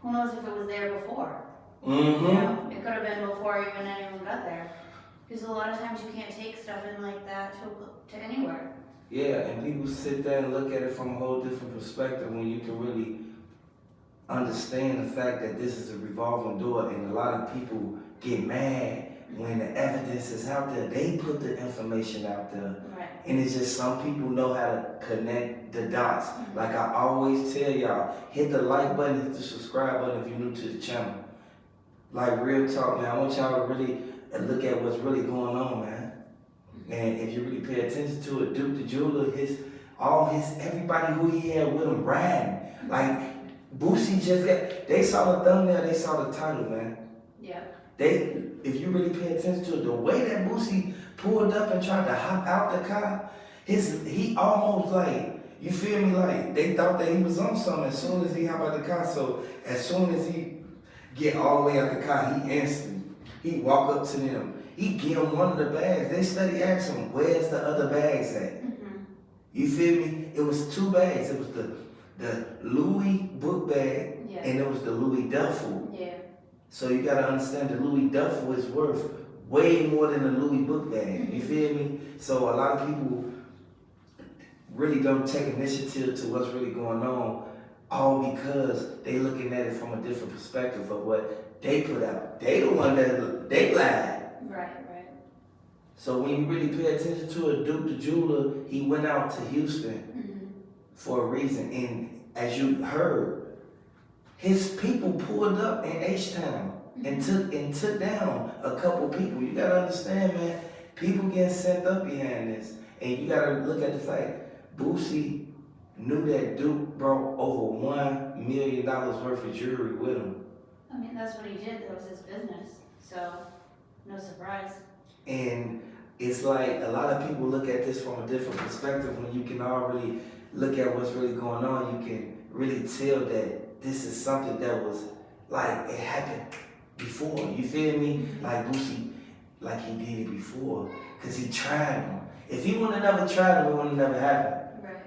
who knows if it was there before? Mm-hmm. You know, it could have been before even anyone got there. Because a lot of times you can't take stuff in like that to anywhere. Yeah, and people sit there and look at it from a whole different perspective when you can really understand the fact that this is a revolving door, and a lot of people get mad when the evidence is out there. They put the information out there. Right. And it's just some people know how to connect the dots. Mm-hmm. Like I always tell y'all, hit the like button, hit the subscribe button if you're new to the channel. Like real talk, man. I want y'all to really look at what's really going on, man. And if you really pay attention to it, Duke the Jeweler, everybody who he had with him riding. Like Boosie just they saw the thumbnail, they saw the title, man. Yeah. If you really pay attention to it, the way that Boosie pulled up and tried to hop out the car, he almost like, you feel me, like they thought that he was on something as soon as he hop out the car. So as soon as he get all the way out the car, he walk up to them. He give them one of the bags. They steady ask him, where's the other bags at? Mm-hmm. You feel me? It was two bags. It was the Louis book bag, Yeah. and it was the Louis duffel. Yeah. So you gotta understand the Louis duffel is worth way more than the Louis book bag. You feel me? So a lot of people really don't take initiative to what's really going on, all because they looking at it from a different perspective of what they put out. They the one that they lied. Right. So when you really pay attention to it, Duke the Jeweler, he went out to Houston Mm-hmm. for a reason. And as you heard, his people pulled up in H-Town and took down a couple people. You gotta understand, man, people getting sent up behind this. And you gotta look at the fact, Boosie knew that Duke brought over $1 million worth of jewelry with him. I mean, that's what he did. That was his business. So, no surprise. And it's like a lot of people look at this from a different perspective. When you can already look at what's really going on, you can really tell that this is something that was like it happened before. You feel me? Like Boosie, like he did it before, cause he tried them. If he wouldn't have never tried them, it would have never happened. Right.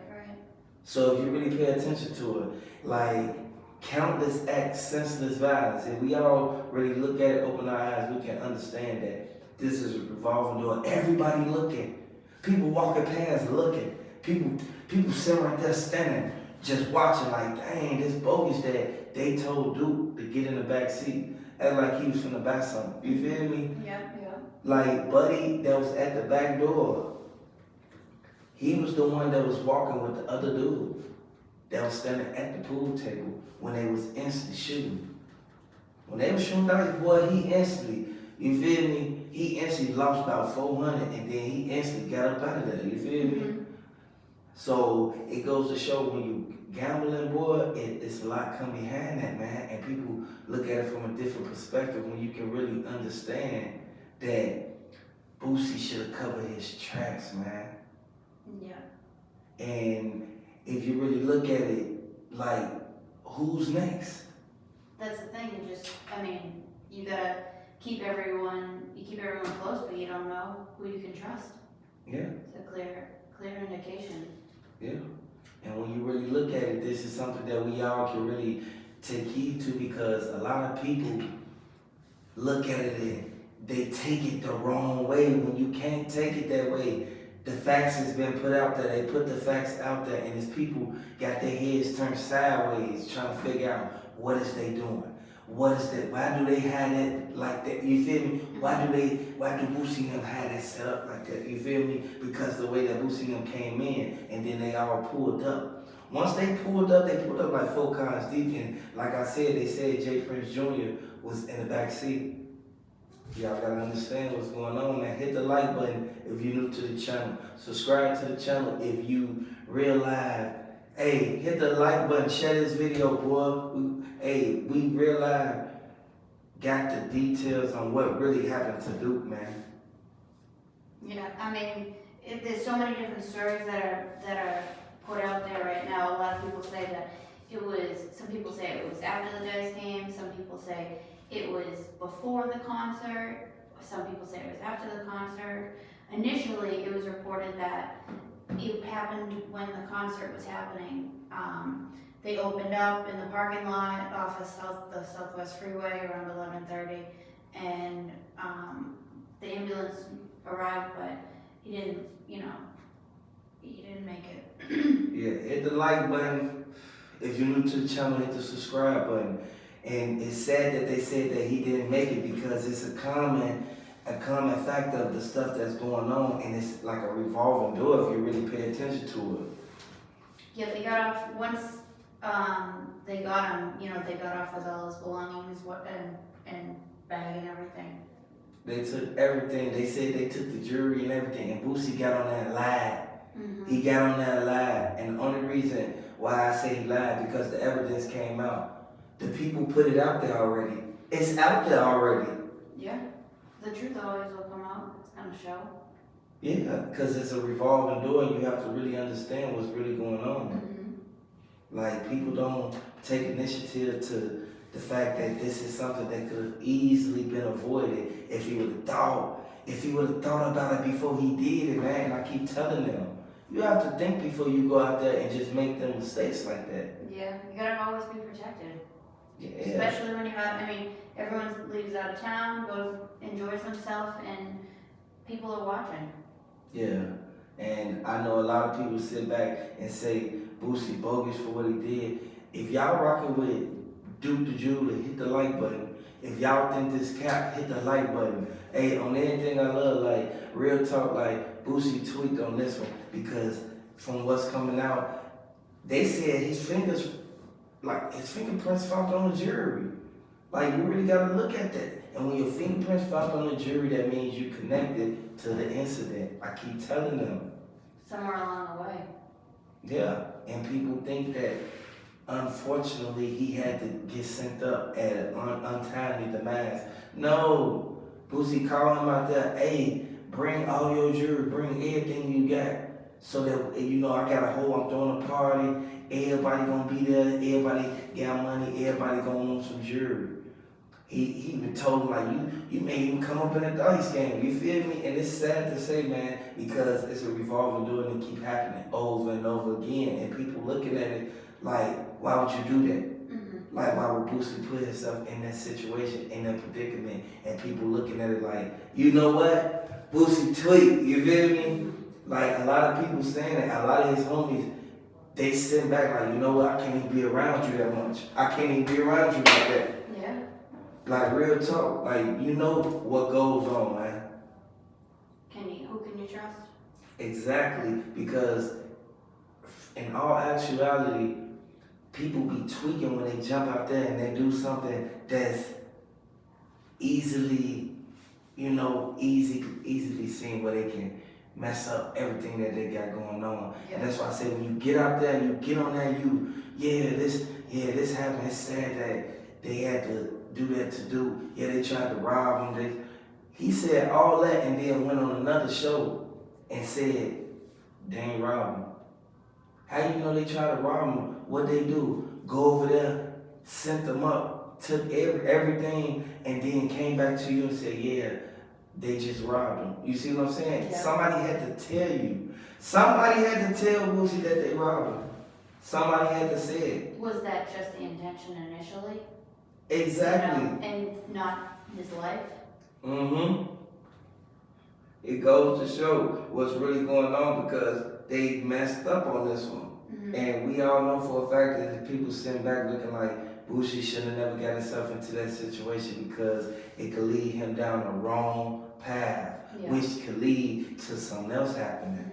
So if you really pay attention to it, like countless acts, senseless violence, if we all really look at it, open our eyes, we can understand that this is a revolving door. Everybody looking. People walking past looking. People sitting right there standing, just watching like, dang, this bogus that they told Duke to get in the back seat. Act like he was finna buy something. You feel me? Yep. Like Buddy that was at the back door, he was the one that was walking with the other dude that was standing at the pool table when they was instantly shooting. When they was shooting out, boy, he instantly, you feel me? He instantly lost about 400 and then he instantly got up out of there. You feel me? Mm-hmm. So it goes to show when you gambling, boy, it's a lot come behind that, man. And people look at it from a different perspective when you can really understand that Boosie should have covered his tracks, man. Yeah. And if you really look at it, like, who's next? That's the thing. You gotta keep everyone close, but you don't know who you can trust. Yeah. It's a clear indication. Yeah. And when you really look at it, this is something that we all can really take heed to, because a lot of people look at it and they take it the wrong way when you can't take it that way. The facts has been put out there. They put the facts out there, and these people got their heads turned sideways trying to figure out what is they doing. What is that? Why do they have it like that? You feel me? Why do Boosie and them have that set up like that? You feel me? Because the way that Boosie and them came in, and then they all pulled up. Once they pulled up like 4 cars deep, and like I said, they said Jay Prince Jr. was in the back seat. Y'all gotta understand what's going on, man. Hit the like button if you're new to the channel. Subscribe to the channel if you real live. Hey, hit the like button, share this video, boy. We real live got the details on what really happened to Duke, man. Yeah, there's so many different stories that are put out there right now. A lot of people say that some people say it was after the Dice game, some people say it was before the concert, some people say it was after the concert. Initially, it was reported that it happened when the concert was happening. they opened up in the parking lot off of the Southwest Freeway around 11:30, and the ambulance arrived, but he didn't, he didn't make it. Yeah, hit the like button. If you're new to the channel, hit the subscribe button. And it's sad that they said that he didn't make it because it's a common factor of the stuff that's going on, and it's like a revolving door if you really pay attention to it. Yeah, they got off once. They got him. They got off with all his belongings, and bag and everything. They took everything. They said they took the jewelry and everything, and Boosie got on that lie. He got on that lie, and the only reason why I say he lied because the evidence came out. The people put it out there already. It's out there already. Yeah, the truth always will come out. It's gonna show. Yeah, because it's a revolving door, and you have to really understand what's really going on. Like, people don't take initiative to the fact that this is something that could have easily been avoided if he would have thought. If he would have thought about it before he did it, man. I keep telling them. You have to think before you go out there and just make them mistakes like that. Yeah, you gotta always be protected. Yeah. Especially when everyone leaves out of town, goes, enjoys themselves, and people are watching. Yeah, and I know a lot of people sit back and say Boosie bogus for what he did. If y'all rocking with Duke the Jeweler, hit the like button. If y'all think this cap, hit the like button. Hey, on anything I love, like real talk, like Boosie tweaked on this one because from what's coming out, they said his fingerprints found on the jury. Like, you really gotta look at that. And when your fingerprints found on the jury, that means you connected to the incident. I keep telling them. Somewhere along the way. Yeah, and people think that unfortunately he had to get sent up at an untimely demise. No, Boosie called him out there, hey, bring all your jewelry, bring everything you got. So that, I got a I'm throwing a party, everybody gonna be there, everybody got money, everybody gonna want some jewelry. He even told him, like, you may even come up in a dice game, you feel me? And it's sad to say, man, because it's a revolving door and it keep happening over and over again. And people looking at it like, why would you do that? Like, why would Boosie put himself in that situation, in that predicament? And people looking at it like, you know what? Boosie tweet, you feel me? Like, a lot of people saying that, a lot of his homies, they sit back like, you know what? I can't even be around you that much. I can't even be around you like that. Yeah. Like, real talk, like, you know what goes on, man. Who can you trust? Exactly, because in all actuality, people be tweaking when they jump out there and they do something that's easily seen where they can mess up everything that they got going on. Yeah. And that's why I say when you get out there and you get on that, this happened. It's sad that they had to do that to do. Yeah, they tried to rob him. He said all that and then went on another show and said they ain't robbed him. How you know they tried to rob him? What they do? Go over there, sent them up, took everything, and then came back to you and said, yeah, they just robbed him. You see what I'm saying? Yeah. Somebody had to tell you. Somebody had to tell Boosie that they robbed him. Somebody had to say it. Was that just the intention initially? Exactly. And not his life? It goes to show what's really going on because they messed up on this one. And we all know for a fact that people sitting back looking like Boosie should have never got himself into that situation because it could lead him down the wrong path, which could lead to something else happening.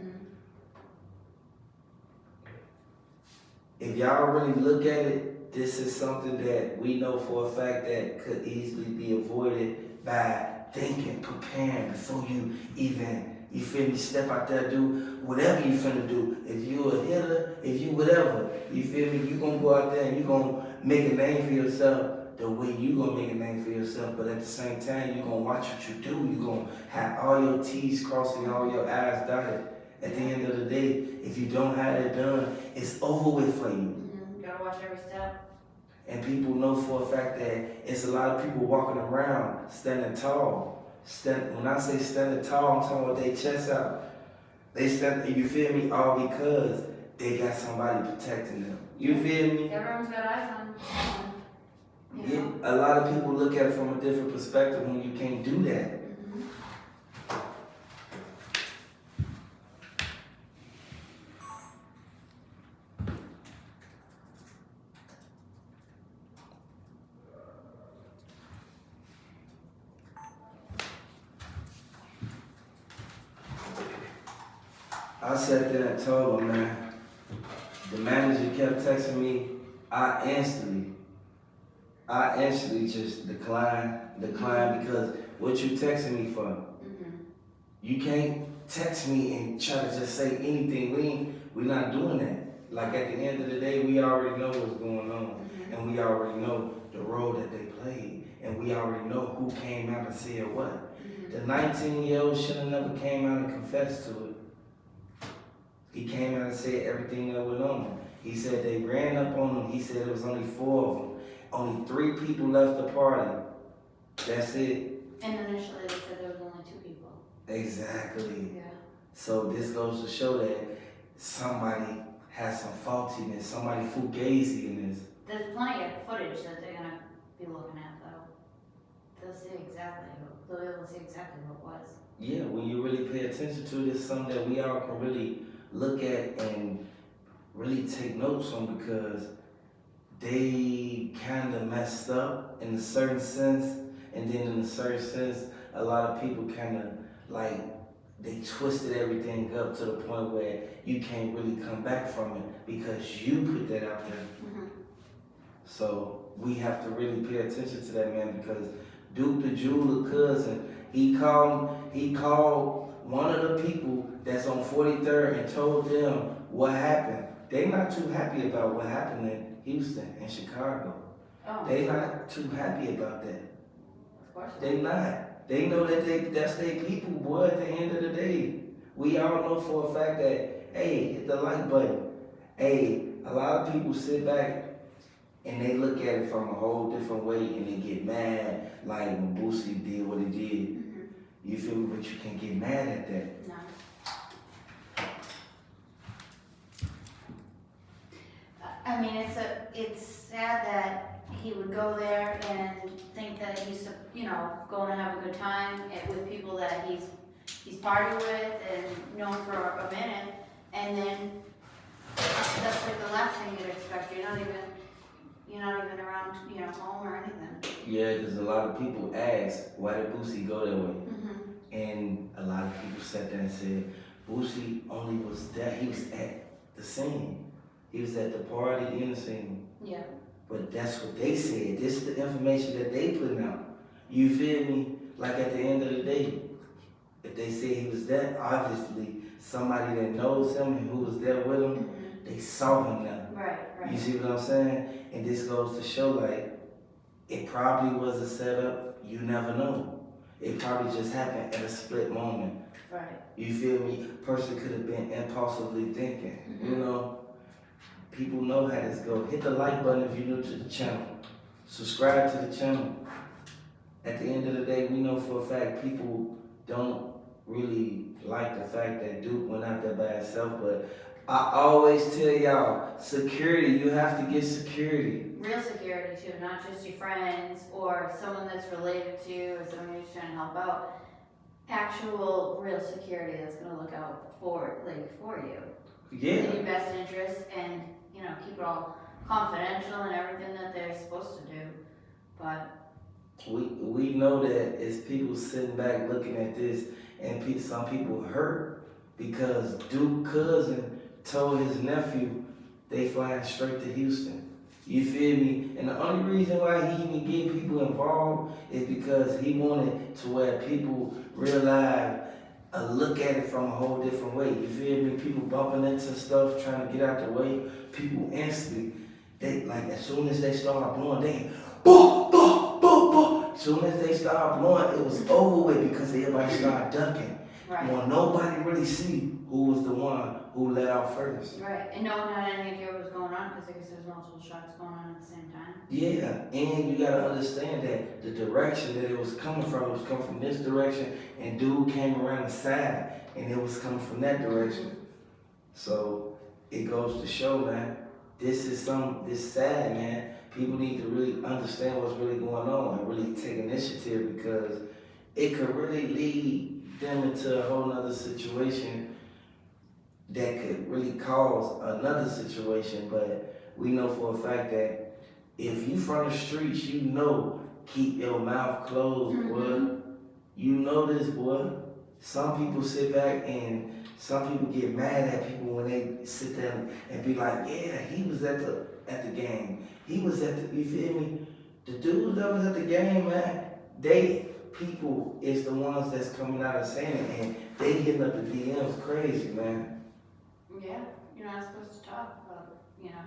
If y'all really look at it, this is something that we know for a fact that could easily be avoided by thinking, preparing before you even, you feel me, step out there, do whatever you finna do. If you a hitter, if you whatever, you feel me, you gonna go out there and you gonna make a name for yourself the way you gonna make a name for yourself, but at the same time, you gonna watch what you do. You gonna have all your T's crossed and all your I's dotted. At the end of the day, if you don't have that done, it's over with for you. You gotta watch every step. And people know for a fact that it's a lot of people walking around standing tall. When I say standing tall, I'm talking about their chest out. They stand, you feel me, all because they got somebody protecting them. You feel me? Everyone's got eyes on someone, you Yeah, know? a lot of people look at it from a different perspective when you can't do that. Mhm. I sat there and told him, man, the manager kept texting me. I instantly just declined because what you texting me for? Mhm. You can't text me and try to just say anything. We're not doing that. Like at the end of the day, we already know what's going on, Mhm. and we already know the role that they played, and we already know who came out and said what. Mhm. The 19-year-old should have never came out and confessed to it. He came out and said everything that went on. He said they ran up on him. He said it was only 4 of them. Only 3 people left the party. That's it. And initially they said there was only 2 people. Exactly. Yeah. So this goes to show that somebody has some faultiness, somebody fugazi in this. There's plenty of footage that they're gonna be looking at though. They'll see exactly they'll be able to see exactly what it was. Yeah, when you really pay attention to it, it's something that we all can really look at and really take notes on because they kind of messed up in a certain sense, and then in a certain sense, a lot of people kind of like they twisted everything up to the point where you can't really come back from it because you put that out there. Mhm. So we have to really pay attention to that, man, because Duke the Jeweler cousin, he called one of the people that's on 43rd and told them what happened. They not too happy about what happened in Houston and Chicago. Oh. They not too happy about that. Of course. They not. They know that that's their people, boy, at the end of the day. We all know for a fact that, hey, hit the like button. Hey, a lot of people sit back and they look at it from a whole different way and they get mad, like when Boosie did what he did. Mhm. You feel me? But you can't get mad at that. No. I mean, it's sad that he would go there and think that he's, going to have a good time with people that he's partied with and known for a minute, and then that's like the last thing you'd expect. You're not even around, home or anything. Yeah, because a lot of people ask, why did Boosie go that way? Mhm. And a lot of people sat there and said, Boosie only was there, he was at the scene. He was at the party in the scene. Yeah. But that's what they said. This is the information that they putting out. You feel me? Like at the end of the day, if they say he was there, obviously somebody that knows him and who was there with him, Mhm. they saw him now. Right. You see what I'm saying? And this goes to show like, it probably was a setup, you never know. It probably just happened at a split moment. Right. You feel me? Person could have been impulsively thinking, Mhm. People know how this goes. Hit the like button if you're new to the channel. Subscribe to the channel. At the end of the day, we know for a fact people don't really like the fact that Duke went out there by himself, but I always tell y'all, security, you have to get security. Real security too, not just your friends or someone that's related to you or someone who's trying to help out. Actual real security that's gonna look out for you. Yeah. In your best interest and, keep it all confidential and everything that they're supposed to do. But We know that it's people sitting back looking at this and some people hurt because Duke cousin told his nephew they flying straight to Houston. You feel me? And the only reason why he even get people involved is because he wanted to where people realize look at it from a whole different way. You feel me? People bumping into stuff, trying to get out the way. People instantly, as soon as they start blowing, they boom, boom, boom, boom. As soon as they start blowing, it was over with because everybody started ducking. right. Well, nobody really see who was the one who let out first. Right. And no one had any idea what was going on because I guess there's multiple shots going on at the same time. Yeah, and you gotta understand that the direction that it was coming from this direction, and dude came around the side, and it was coming from that direction. So it goes to show, man, this sad, man. People need to really understand what's really going on and really take initiative because it could really lead them into a whole nother situation that could really cause another situation. But we know for a fact that if you from the streets, you know, keep your mouth closed, boy. You know this, boy. Some people sit back and some people get mad at people when they sit there and be like, yeah, he was at the game. He was at the, you feel me? The dudes that was at the game, man, people is the ones that's coming out and saying it, and they hitting up the DMs crazy, man. Yeah, you're not supposed to talk about, you know.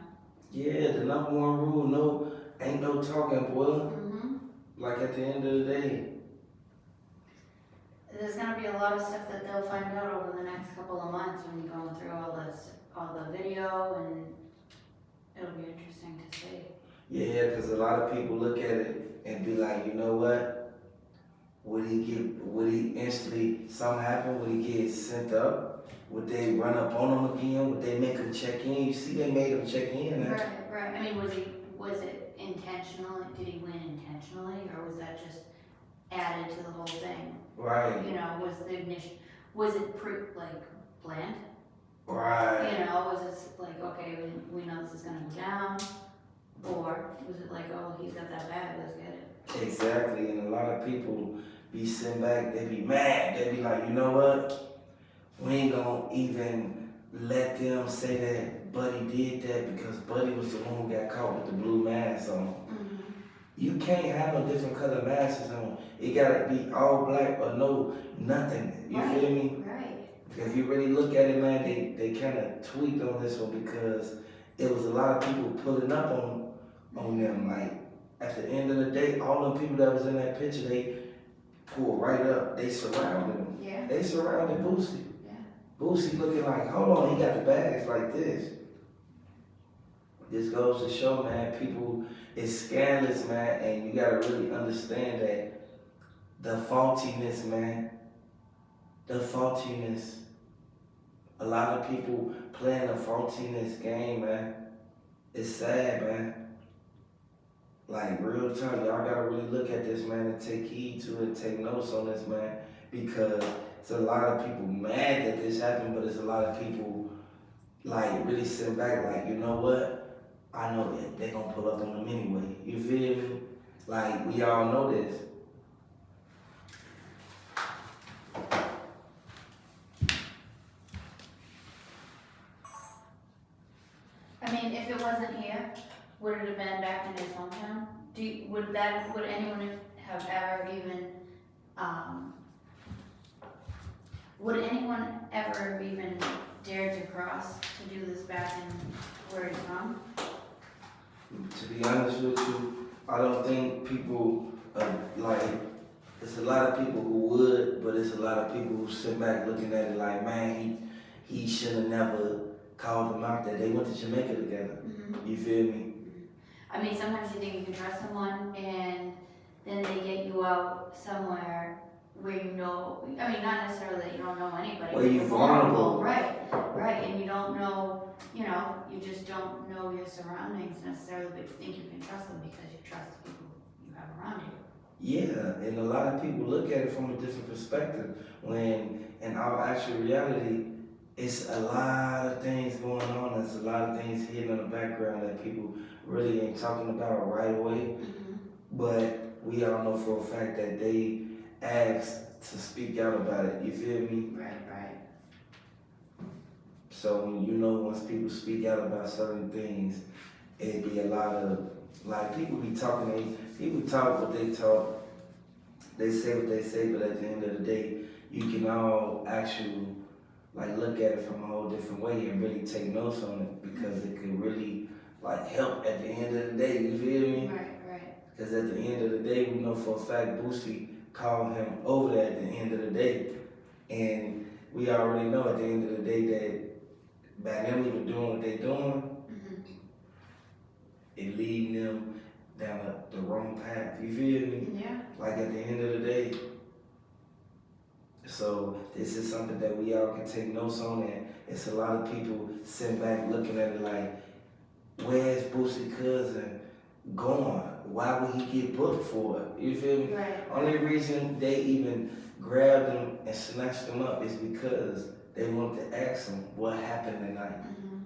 Yeah, the number one rule, ain't no talking, boy. Like at the end of the day. There's gonna be a lot of stuff that they'll find out over the next couple of months when you're going through all the video, and it'll be interesting to see. Yeah, because a lot of people look at it and be like, you know what? Would he instantly, something happen? Would he get sent up? Would they run up on him again? Would they make him check in? You see, they made him check in. Right. I mean, was it intentional? Did he win intentionally, or was that just added to the whole thing? Right. You know, was it planned? Right. You know, was it like, okay, we know this is gonna go down, or was it like, oh, he's got that bag, let's get it? Exactly, and a lot of people be sitting back, they be mad, they be like, you know what? We ain't gonna even let them say that Buddy did that because Buddy was the one who got caught with the blue mask on. You can't have no different color masks on. It gotta be all black or no, nothing. You feel me? Right. If you really look at it, man, they kind of tweaked on this one because it was a lot of people pulling up on them. Like, at the end of the day, all the people that was in that picture, they pulled right up. They surrounded him. Yeah. They surrounded Boosie. Yeah. Boosie looking like, hold on, he got the bags like this. This goes to show, man, people, it's scandalous, man, and you gotta really understand that the faultiness, man, a lot of people playing the faultiness game, man. It's sad, man. Like, real time, y'all gotta really look at this, man, and take heed to it, take notes on this, man, because it's a lot of people mad that this happened, but it's a lot of people, like, really sitting back, like, you know what? I know that they're gonna pull up on them anyway. You feel me? Like, we all know this. I mean, if it wasn't here, would it have been back in his hometown? Would anyone have ever even, would anyone ever have even dared to cross to do this back in where he's from? To be honest with you, I don't think people, it's a lot of people who would, but it's a lot of people who sit back looking at it like, man, he should have never called them out there. They went to Jamaica together. You feel me? I mean, sometimes you think you can trust someone, and then they get you out somewhere where you know, I mean, not necessarily that you don't know anybody. Where you're vulnerable. Right, and you don't know, you just don't know your surroundings necessarily, but you think you can trust them because you trust the people you have around you. Yeah, and a lot of people look at it from a different perspective when, in our actual reality, it's a lot of things going on. There's a lot of things hidden in the background that people really ain't talking about right away. But we all know for a fact that they asked to speak out about it. You feel me? Right. So once people speak out about certain things, it'd be a lot of, like, people be talking, people talk what they talk, they say what they say, but at the end of the day, you can all actually, like, look at it from a whole different way and really take notes on it because it could really, like, help at the end of the day, you feel me? Right. Because at the end of the day, we know for a fact Boosie called him over there at the end of the day. And we already know at the end of the day that by them even doing what they're doing, it leading them down the wrong path. You feel me? Yeah. Like at the end of the day. So this is something that we all can take notes on, and it's a lot of people sitting back looking at it like, where's Boosie cousin going? Why would he get booked for it? You feel me? Right. Only reason they even grabbed him and snatched him up is because they wanted to ask him what happened that night. Mm-hmm.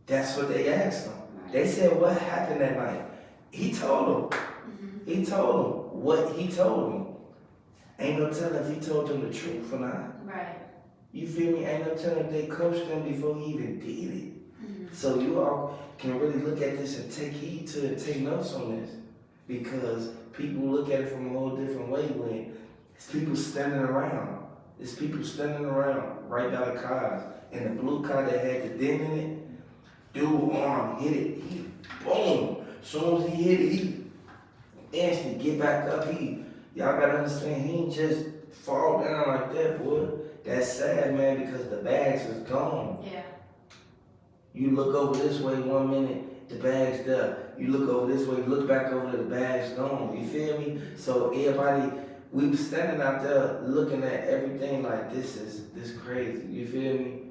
That's what they asked him. Right. They said, what happened that night? He told them. Mm-hmm. He told them what he told them. Ain't no telling if he told them the truth or not. Right. You feel me? Ain't no telling if they coached him before he even did it. Mm-hmm. So you all can really look at this and take heed to it, take notes on this. Because people look at it from a whole different way when it's people standing around. It's people standing around right by the cars. And the blue car that had the dent in it, dude arm hit it. He boom. As soon as he hit it, he instantly get back up. Y'all gotta understand, he ain't just fall down like that, boy. That's sad, man, because the bags is gone. Yeah. You look over this way 1 minute, the bag's there. You look over this way, look back over there, the bag's gone. You feel me? So everybody, we was standing out there looking at everything like this crazy. You feel me?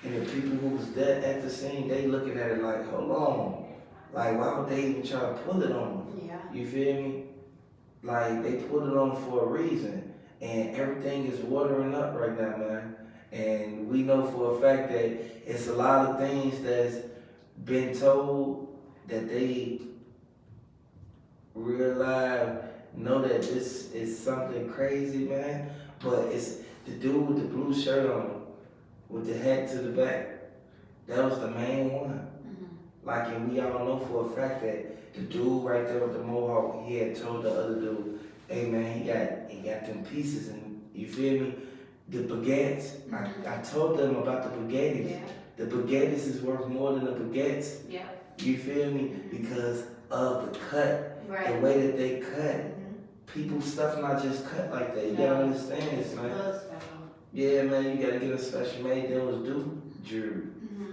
And the people who was there at the scene, they looking at it like, hold on. Like, why would they even try to pull it on them? Yeah. You feel me? Like, they put it on for a reason. And everything is watering up right now, man. And we know for a fact that it's a lot of things that's been told that they realize, know that this is something crazy, man. But it's the dude with the blue shirt on, with the hat to the back. That was the main one. Mm-hmm. Like, and we all know for a fact that the dude right there with the mohawk, he had told the other dude, hey man, he got them pieces, and you feel me? The baguettes, Mm-hmm. I told them about the baguettes. Yeah. The baguettes is worth more than the baguettes. Yeah. You feel me? Because of the cut, Right. the way that they cut. Mm-hmm. People's stuff not just cut like that. You No. gotta understand this, man. Those special. Yeah, man, you gotta get a special made. That was due jewelry. Mm-hmm.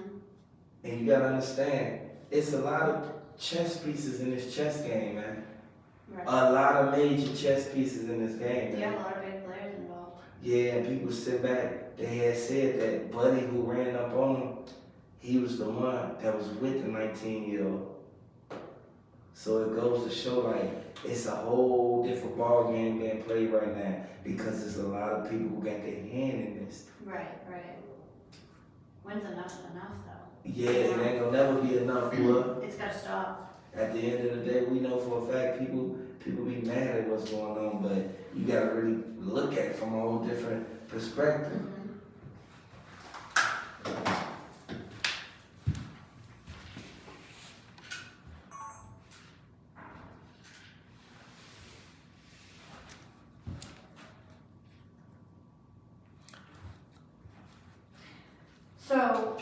And you gotta understand, it's a lot of chess pieces in this chess game, man. Right. A lot of major chess pieces in this game, man. Yeah, a lot of big players involved. Yeah, and people sit back. They had said that Buddy who ran up on him, he was the one that was with the 19-year-old. So it goes to show like it's a whole different ball game being played right now because there's a lot of people who got their hand in this. Right, right. When's enough though? Yeah, it ain't gonna never be enough, boy. It's gotta stop. At the end of the day, we know for a fact people be mad at what's going on, but you gotta really look at it from a whole different perspective. Mm-hmm. So,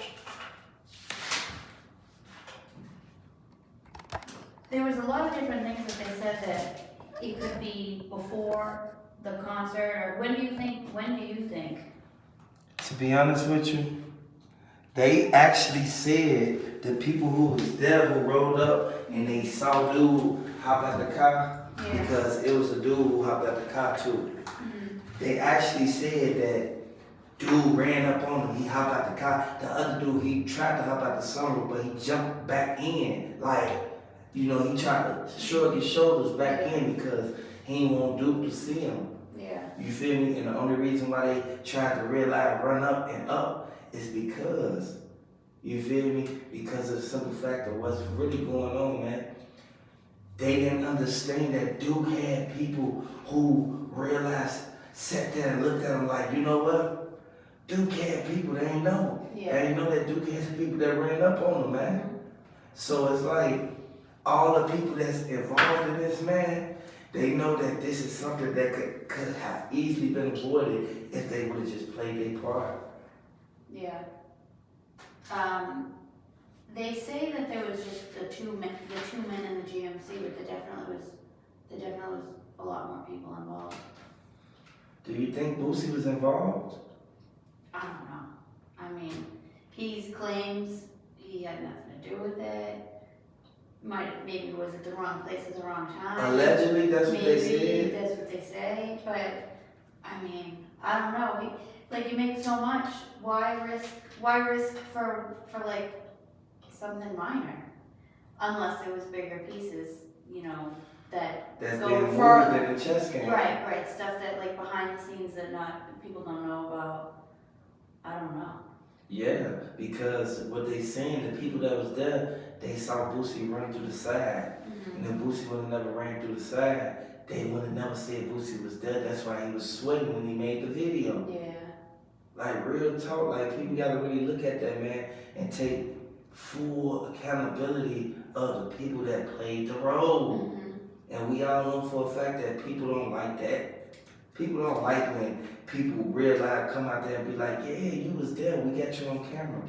there was a lot of different things that they said that it could be before the concert, or when do you think? To be honest with you, they actually said the people who was there who rolled up and they saw dude hop out the car, Yeah. because it was a dude who hopped out the car too. Mm-hmm. They actually said that dude ran up on him, he hopped out the car. The other dude, he tried to hop out the sunroof, but he jumped back in. Like, you know, he tried to shrug his shoulders back in because he didn't want Duke to see him. Yeah. You feel me? And the only reason why they tried to red light run up and up is because, you feel me? Because of the simple fact of what's really going on, man. They didn't understand that Duke had people who realized, sat there and looked at him like, you know what? Duke had people they ain't know. Yeah. They ain't know that Duke had people that ran up on him, man. Mm-hmm. So it's like, all the people that's involved in this, man, they know that this is something that could have easily been avoided if they would have just played their part. Yeah. They say that there was just the two men in the GMC, but there definitely was a lot more people involved. Do you think Boosie was involved? I don't know. I mean, he claims he had nothing to do with it. Maybe was at the wrong place at the wrong time. Allegedly, that's what they Maybe said. that's what they say, but I mean, I don't know. Like, you make so much. Why risk for like something minor? unless there was bigger pieces, you know, That's go being moved further. in the chess game. Right, stuff that like behind the scenes that people don't know about. I don't know. Yeah, because what they saying, the people that was there, they saw Boosie run through the side. And if Boosie would have never ran through the side, they would have never said Boosie was dead. That's why he was sweating when he made the video. Yeah. Like real talk, like people gotta really look at that, man, and take full accountability of the people that played the role. And we all know for a fact that people don't like that. People don't like when people real life come out there and be like, yeah, you was there, we got you on camera.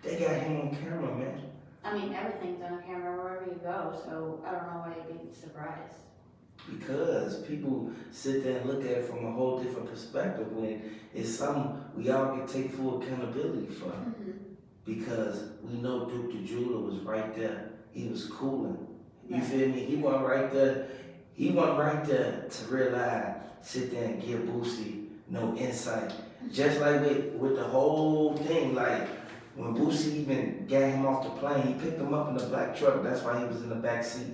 They got him on camera, man. I mean, everything's on camera wherever you go, so I don't know why you'd be surprised. Because people sit there and look at it from a whole different perspective when it's something we all can take full accountability for. Because we know Duke the Jeweler was right there. He was cooling. You feel me? He wasn't right there. He wasn't right there to realize, sit there and give Boosie no insight. Just like with the whole thing, like when Boosie even got him off the plane, he picked him up in the black truck. That's why he was in the back seat.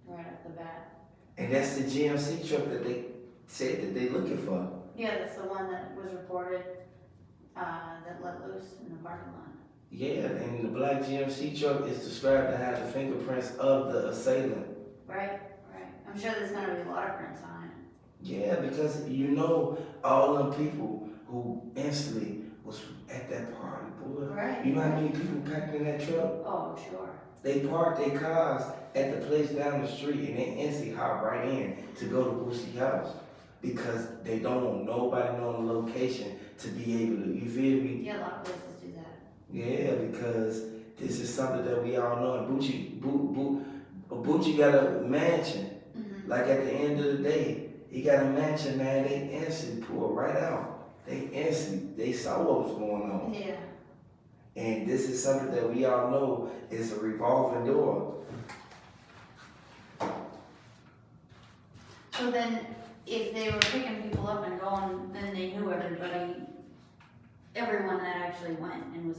Right off the bat. And that's the GMC truck that they said that they looking for. Yeah, that's the one that was reported that let loose in the parking lot. Yeah, and the black GMC truck is described to have the fingerprints of the assailant. Right. I'm sure there's gonna be a lot of prints on it. Yeah, because you know all them people who instantly was at that party, boy. Right. You know how many people packed in that truck? Oh, I'm sure. They parked their cars at the place down the street and they instantly hop right in to go to Boosie's house. Because they don't want nobody knowing the location to be able to, you feel me? Yeah, a lot of places do that. Yeah, because this is something that we all know. And Bucci got a mansion. Like at the end of the day, he got a mansion, man. They instantly pulled right out. They saw what was going on. Yeah. And this is something that we all know is a revolving door. So then, if they were picking people up and going, then they knew everyone that actually went and was